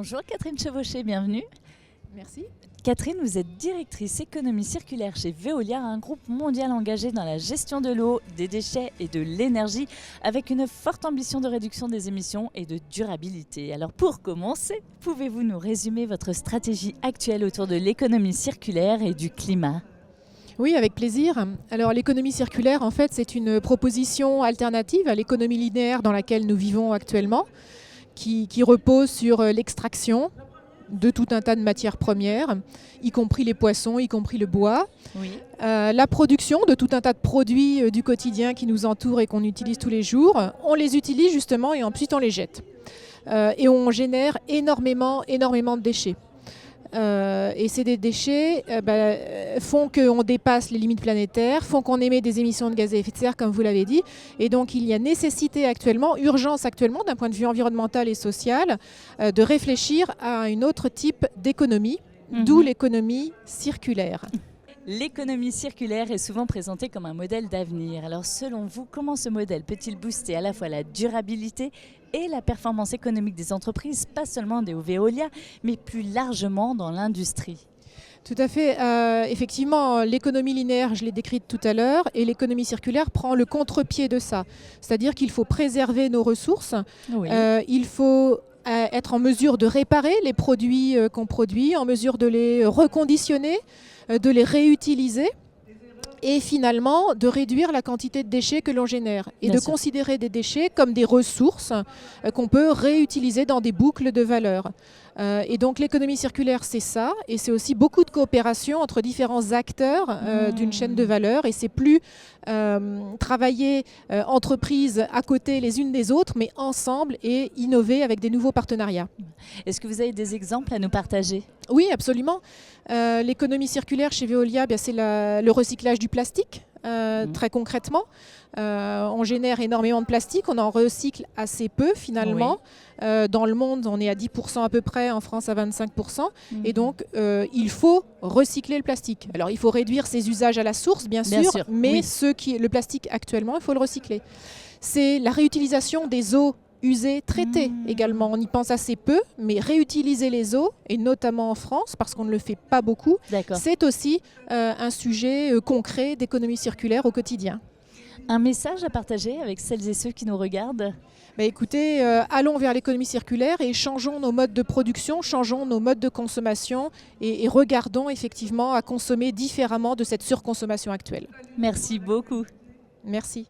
Bonjour Catherine Chevauché, bienvenue. Merci. Catherine, vous êtes directrice économie circulaire chez Veolia, un groupe mondial engagé dans la gestion de l'eau, des déchets et de l'énergie, avec une forte ambition de réduction des émissions et de durabilité. Alors pour commencer, pouvez-vous nous résumer votre stratégie actuelle autour de l'économie circulaire et du climat ? Oui, avec plaisir. Alors l'économie circulaire, en fait, c'est une proposition alternative à l'économie linéaire dans laquelle nous vivons actuellement, qui repose sur l'extraction de tout un tas de matières premières, y compris les poissons, y compris le bois. Oui. La production de tout un tas de produits du quotidien qui nous entourent et qu'on utilise tous les jours. On les utilise justement et ensuite on les jette. Et on génère énormément de déchets. Et ces déchets font qu'on dépasse les limites planétaires, font qu'on émet des émissions de gaz à effet de serre, comme vous l'avez dit. Et donc il y a nécessité actuellement, urgence actuellement, d'un point de vue environnemental et social, de réfléchir à un autre type d'économie, d'où l'économie circulaire. L'économie circulaire est souvent présentée comme un modèle d'avenir. Alors selon vous, comment ce modèle peut-il booster à la fois la durabilité et la performance économique des entreprises, pas seulement des Veolia, mais plus largement dans l'industrie ? Tout à fait. Effectivement, l'économie linéaire, je l'ai décrite tout à l'heure, et l'économie circulaire prend le contre-pied de ça. C'est-à-dire qu'il faut préserver nos ressources, Oui. il faut être en mesure de réparer les produits qu'on produit, en mesure de les reconditionner, de les réutiliser et finalement de réduire la quantité de déchets que l'on génère et Bien de sûr. considérer des déchets comme des ressources qu'on peut réutiliser dans des boucles de valeur. Et donc l'économie circulaire, c'est ça, et c'est aussi beaucoup de coopération entre différents acteurs d'une chaîne de valeur, et c'est plus travailler entreprises à côté les unes des autres, mais ensemble et innover avec des nouveaux partenariats. Est-ce que vous avez des exemples à nous partager ? Oui, absolument. L'économie circulaire chez Veolia, c'est le recyclage du plastique, très concrètement. On génère énormément de plastique, on en recycle assez peu finalement. Oui. Dans le monde, on est à 10% à peu près, en France à 25%. Et donc, il faut recycler le plastique. Alors, il faut réduire ses usages à la source, bien sûr, mais oui. le plastique actuellement, il faut le recycler. C'est la réutilisation des eaux usées, traitées également. On y pense assez peu, mais réutiliser les eaux, et notamment en France, parce qu'on ne le fait pas beaucoup, c'est aussi un sujet concret d'économie circulaire au quotidien. Un message à partager avec celles et ceux qui nous regardent ? Écoutez, allons vers l'économie circulaire et changeons nos modes de production, changeons nos modes de consommation et regardons effectivement à consommer différemment de cette surconsommation actuelle. Merci beaucoup. Merci.